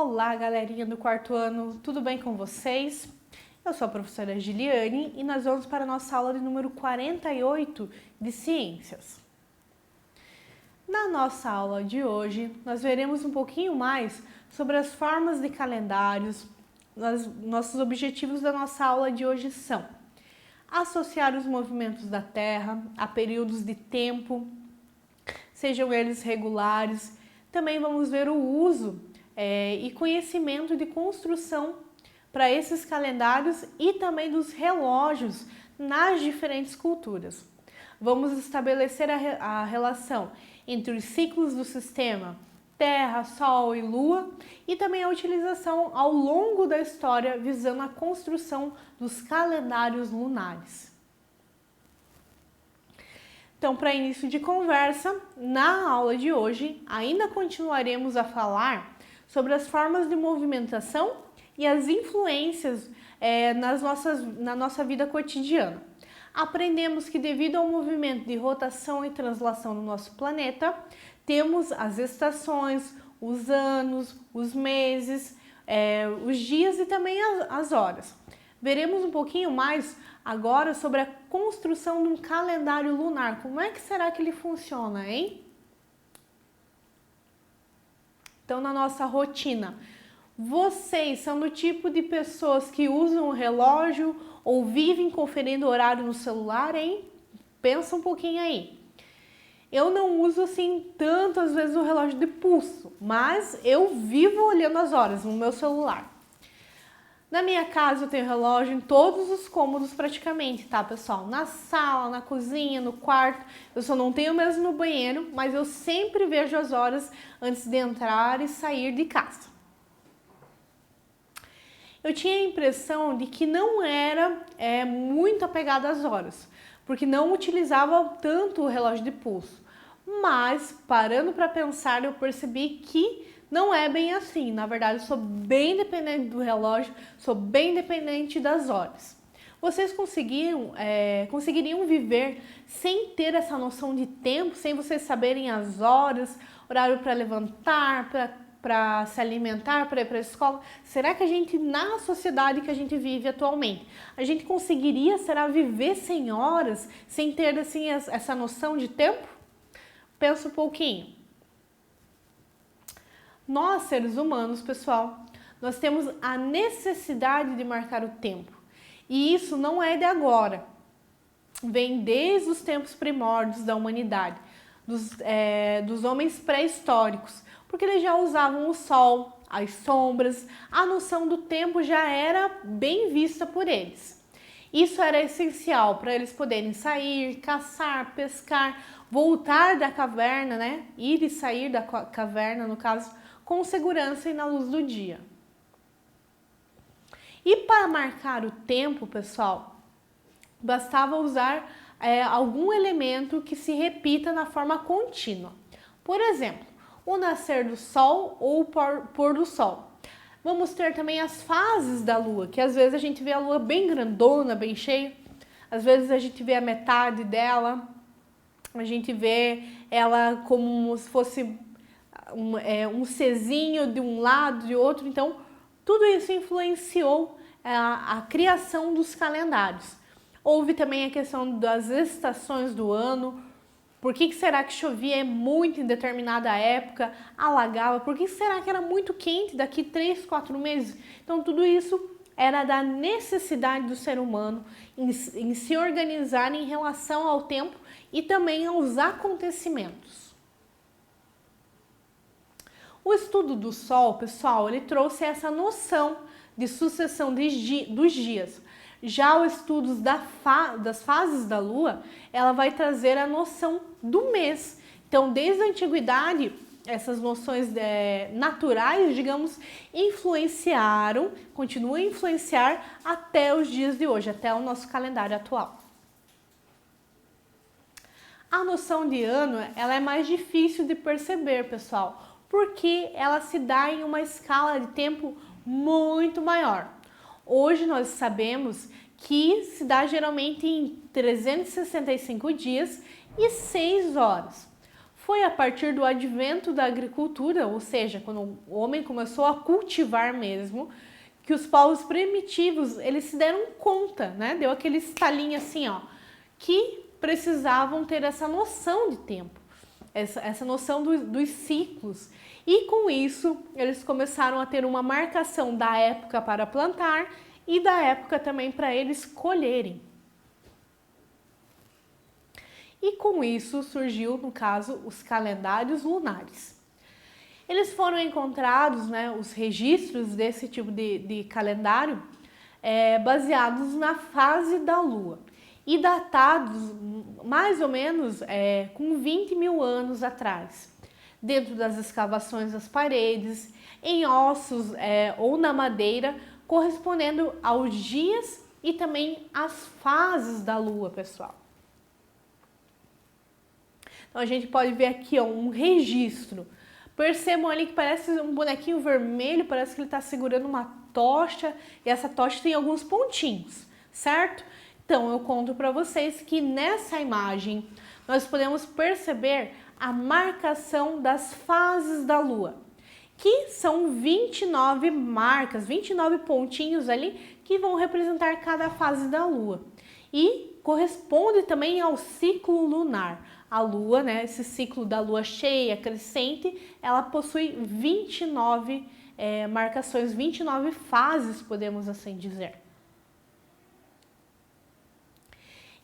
Olá, galerinha do quarto ano, tudo bem com vocês? Eu sou a professora Giliane e nós vamos para a nossa aula de número 48 de Ciências. Na nossa aula de hoje, nós veremos um pouquinho mais sobre as formas de calendários. Nossos objetivos da nossa aula de hoje são associar os movimentos da Terra a períodos de tempo, sejam eles regulares. Também vamos ver o uso e conhecimento de construção para esses calendários e também dos relógios nas diferentes culturas. Vamos estabelecer a relação entre os ciclos do sistema Terra, Sol e Lua e também a utilização ao longo da história visando a construção dos calendários lunares. Então, para início de conversa, na aula de hoje, ainda continuaremos a falar sobre as formas de movimentação e as influências na nossa vida cotidiana. Aprendemos que devido ao movimento de rotação e translação no nosso planeta, temos as estações, os anos, os meses, os dias e também as horas. Veremos um pouquinho mais agora sobre a construção de um calendário lunar. Como é que será que ele funciona, hein? Então, na nossa rotina, vocês são do tipo de pessoas que usam o relógio ou vivem conferindo horário no celular, hein? Pensa um pouquinho aí. Eu não uso assim tantas vezes o relógio de pulso, mas eu vivo olhando as horas no meu celular. Na minha casa eu tenho relógio em todos os cômodos praticamente, tá, pessoal? Na sala, na cozinha, no quarto. Eu só não tenho mesmo no banheiro, mas eu sempre vejo as horas antes de entrar e sair de casa. Eu tinha a impressão de que não era muito apegada às horas, porque não utilizava tanto o relógio de pulso. Mas, parando para pensar, eu percebi que não é bem assim. Na verdade, eu sou bem dependente do relógio, sou bem dependente das horas. Vocês conseguiriam viver sem ter essa noção de tempo, sem vocês saberem as horas, horário para levantar, para se alimentar, para ir para a escola? Será que a gente, na sociedade que a gente vive atualmente, a gente conseguiria, viver sem horas, sem ter assim essa noção de tempo? Pensa um pouquinho. Nós, seres humanos, pessoal, nós temos a necessidade de marcar o tempo. E isso não é de agora. Vem desde os tempos primórdios da humanidade, dos homens pré-históricos, porque eles já usavam o sol, as sombras, a noção do tempo já era bem vista por eles. Isso era essencial para eles poderem sair, caçar, pescar, voltar da caverna, né? Ir e sair da caverna, no caso, com segurança e na luz do dia. E para marcar o tempo, pessoal, bastava usar algum elemento que se repita na forma contínua. Por exemplo, o nascer do sol ou o pôr do sol. Vamos ter também as fases da lua, que às vezes a gente vê a lua bem grandona, bem cheia. Às vezes a gente vê a metade dela, a gente vê ela como se fosse um Czinho de um lado, de outro. Então, tudo isso influenciou a criação dos calendários. Houve também a questão das estações do ano. Por que será que chovia muito em determinada época, alagava? Por que será que era muito quente daqui 3, 4 meses? Então, tudo isso era da necessidade do ser humano em se organizar em relação ao tempo e também aos acontecimentos. O estudo do Sol, pessoal, ele trouxe essa noção de sucessão dos dias. Já o estudo das fases da Lua, ela vai trazer a noção do mês. Então, desde a antiguidade, essas noções naturais, digamos, continuam a influenciar até os dias de hoje, até o nosso calendário atual. A noção de ano, ela é mais difícil de perceber, pessoal, porque ela se dá em uma escala de tempo muito maior. Hoje nós sabemos que se dá geralmente em 365 dias e 6 horas. Foi a partir do advento da agricultura, ou seja, quando o homem começou a cultivar mesmo, que os povos primitivos, eles se deram conta, né? Deu aquele estalinho assim, ó, que precisavam ter essa noção de tempo, essa noção dos ciclos. E com isso, eles começaram a ter uma marcação da época para plantar e da época também para eles colherem. E com isso surgiu, no caso, os calendários lunares. Eles foram encontrados, né, os registros desse tipo de calendário baseados na fase da Lua e datados mais ou menos com 20 mil anos atrás, dentro das escavações das paredes, em ossos ou na madeira, correspondendo aos dias e também às fases da Lua, pessoal. Então a gente pode ver aqui, ó, um registro. Percebam ali que parece um bonequinho vermelho, parece que ele está segurando uma tocha e essa tocha tem alguns pontinhos, certo? Então eu conto para vocês que nessa imagem nós podemos perceber a marcação das fases da Lua, que são 29 marcas, 29 pontinhos ali que vão representar cada fase da Lua e corresponde também ao ciclo lunar. A Lua, né, esse ciclo da Lua cheia, crescente, ela possui 29 marcações, 29 fases, podemos assim dizer.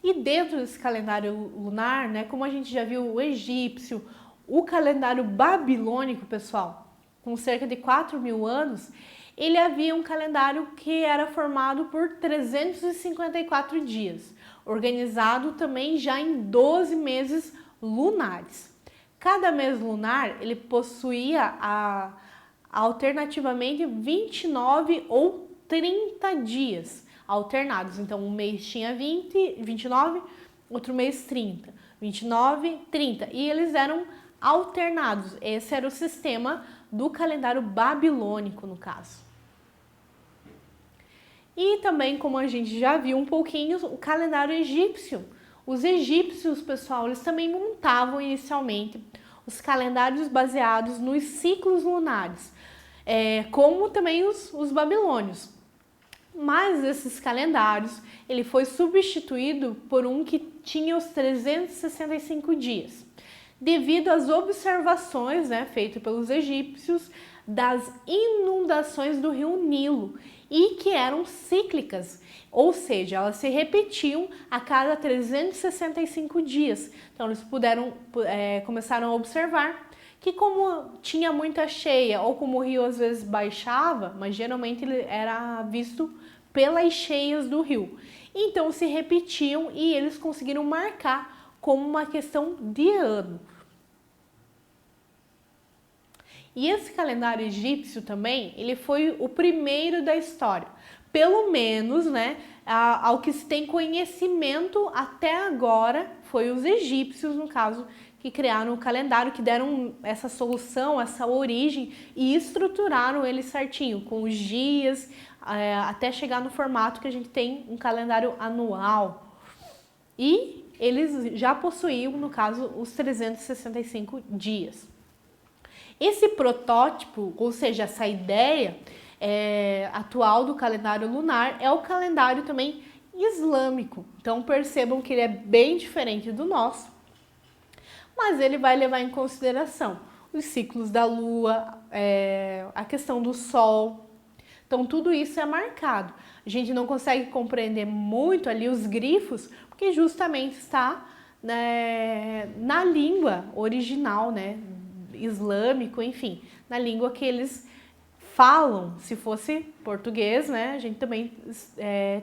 E dentro desse calendário lunar, né, como a gente já viu o egípcio, o calendário babilônico, pessoal, com cerca de 4 mil anos, ele havia um calendário que era formado por 354 dias, organizado também já em 12 meses lunares. Cada mês lunar, ele possuía alternativamente 29 ou 30 dias alternados. Então, um mês tinha 29, outro mês 30, 29, 30. E eles eram alternados. Esse era o sistema do calendário babilônico, no caso. E também, como a gente já viu um pouquinho, o calendário egípcio. Os egípcios, pessoal, eles também montavam inicialmente os calendários baseados nos ciclos lunares, como também os babilônios. Mas esses calendários, ele foi substituído por um que tinha os 365 dias, devido às observações, né, feitas pelos egípcios das inundações do rio Nilo e que eram cíclicas, ou seja, elas se repetiam a cada 365 dias. Então eles começaram a observar que como tinha muita cheia ou como o rio às vezes baixava, mas geralmente ele era visto pelas cheias do rio. Então se repetiam e eles conseguiram marcar como uma questão de ano. E esse calendário egípcio também, ele foi o primeiro da história. Pelo menos, né, ao que se tem conhecimento até agora, foi os egípcios, no caso, que criaram o calendário, que deram essa solução, essa origem e estruturaram ele certinho, com os dias, até chegar no formato que a gente tem um calendário anual. E eles já possuíam, no caso, os 365 dias. Esse protótipo, ou seja, essa ideia atual do calendário lunar é o calendário também islâmico. Então percebam que ele é bem diferente do nosso, mas ele vai levar em consideração os ciclos da lua, a questão do sol. Então tudo isso é marcado. A gente não consegue compreender muito ali os grifos, porque justamente está, né, na língua original, né, islâmico, enfim, na língua que eles falam. Se fosse português, né, a gente também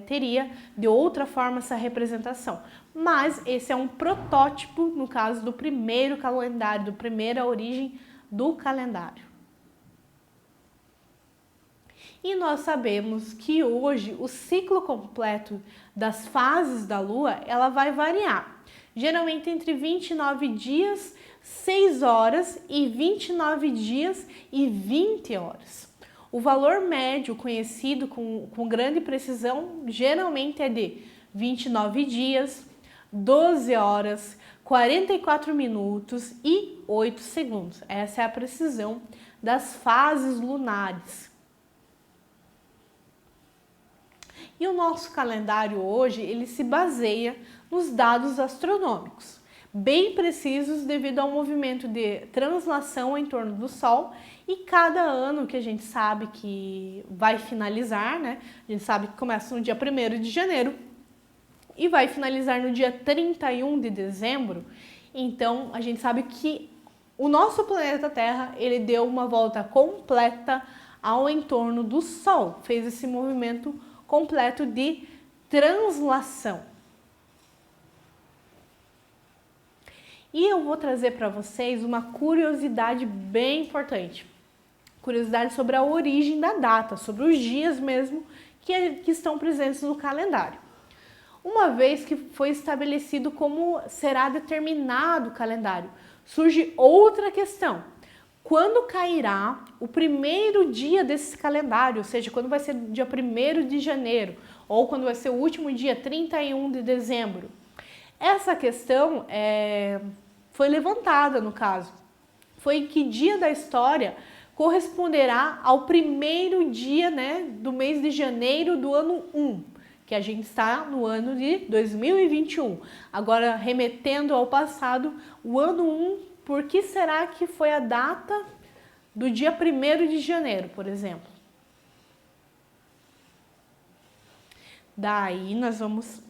teria de outra forma essa representação. Mas esse é um protótipo, no caso do primeiro calendário, da primeira origem do calendário. E nós sabemos que hoje o ciclo completo das fases da Lua, ela vai variar. Geralmente entre 29 dias, 6 horas e 29 dias e 20 horas. O valor médio conhecido com grande precisão geralmente é de 29 dias, 12 horas, 44 minutos e 8 segundos. Essa é a precisão das fases lunares. E o nosso calendário hoje, ele se baseia nos dados astronômicos, bem precisos devido ao movimento de translação em torno do Sol, e cada ano que a gente sabe que vai finalizar, né? A gente sabe que começa no dia 1º de janeiro e vai finalizar no dia 31 de dezembro. Então, a gente sabe que o nosso planeta Terra, ele deu uma volta completa ao entorno do Sol, fez esse movimento completo de translação. E eu vou trazer para vocês uma curiosidade bem importante. Curiosidade sobre a origem da data, sobre os dias mesmo que estão presentes no calendário. Uma vez que foi estabelecido como será determinado o calendário, surge outra questão. Quando cairá o primeiro dia desse calendário, ou seja, quando vai ser dia 1º de janeiro, ou quando vai ser o último dia, 31 de dezembro? Essa questão foi levantada, no caso. Foi em que dia da história corresponderá ao primeiro dia, né, do mês de janeiro do ano 1, que a gente está no ano de 2021. Agora, remetendo ao passado, o ano 1, por que será que foi a data do dia 1º de janeiro, por exemplo? Daí nós vamos...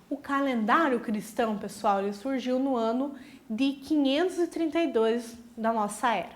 O calendário cristão, pessoal, ele surgiu no ano de 532 da nossa era.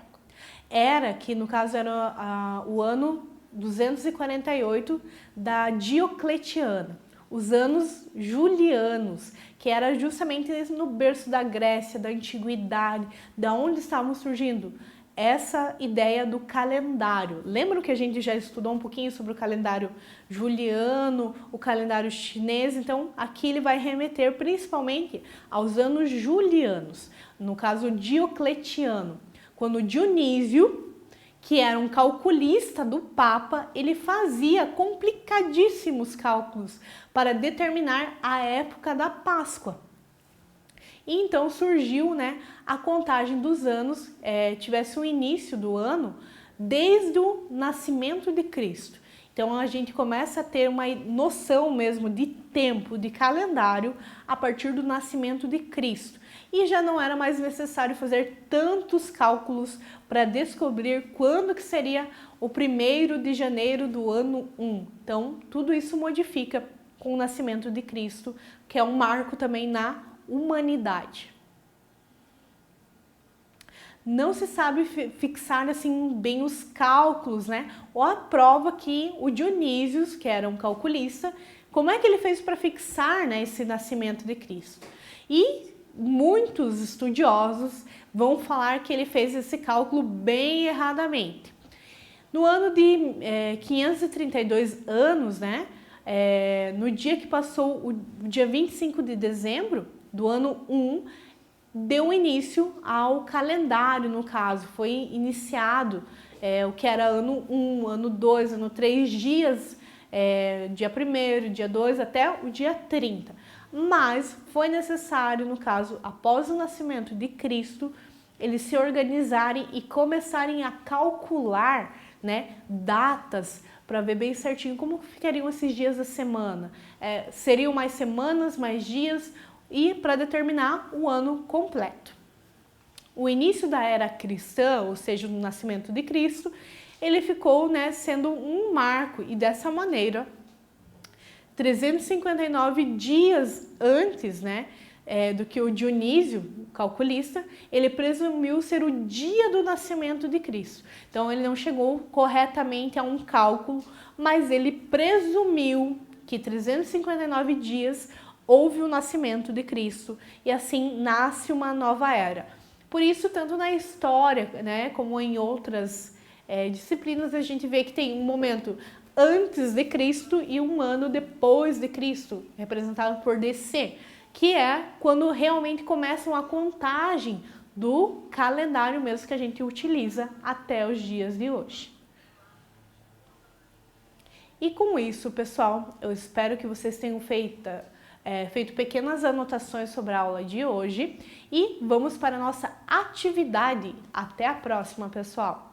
Era que, no caso, era o ano 248 da Diocleciana, os anos julianos, que era justamente no berço da Grécia, da antiguidade, da onde estavam surgindo essa ideia do calendário. Lembram que a gente já estudou um pouquinho sobre o calendário juliano, o calendário chinês? Então, aqui ele vai remeter principalmente aos anos julianos, no caso Diocleciano, quando Dionísio, que era um calculista do Papa, ele fazia complicadíssimos cálculos para determinar a época da Páscoa. E então surgiu, né, a contagem dos anos, tivesse o início do ano desde o nascimento de Cristo. Então a gente começa a ter uma noção mesmo de tempo, de calendário, a partir do nascimento de Cristo. E já não era mais necessário fazer tantos cálculos para descobrir quando que seria o 1º de janeiro do ano 1. Então tudo isso modifica com o nascimento de Cristo, que é um marco também na humanidade. Não se sabe fixar assim bem os cálculos, né? Ou a prova que o Dionísio, que era um calculista, como é que ele fez para fixar, né, esse nascimento de Cristo? E muitos estudiosos vão falar que ele fez esse cálculo bem erradamente. No ano de 532 anos, né? No dia que passou o dia 25 de dezembro do ano 1, deu início ao calendário, no caso, foi iniciado o que era ano 1, ano 2, ano 3 dias, dia 1º, dia 2 até o dia 30. Mas foi necessário, no caso, após o nascimento de Cristo, eles se organizarem e começarem a calcular, né, datas para ver bem certinho como ficariam esses dias da semana. Seriam mais semanas, mais dias, e para determinar o ano completo. O início da era cristã, ou seja, o nascimento de Cristo, ele ficou, né, sendo um marco, e dessa maneira, 359 dias antes, né, do que o Dionísio, o calculista, ele presumiu ser o dia do nascimento de Cristo. Então ele não chegou corretamente a um cálculo, mas ele presumiu que 359 dias houve o nascimento de Cristo, e assim nasce uma nova era. Por isso, tanto na história, né, como em outras disciplinas, a gente vê que tem um momento antes de Cristo e um ano depois de Cristo, representado por DC, que é quando realmente começam a contagem do calendário mesmo que a gente utiliza até os dias de hoje. E com isso, pessoal, eu espero que vocês tenham feito feito pequenas anotações sobre a aula de hoje e vamos para a nossa atividade. Até a próxima, pessoal!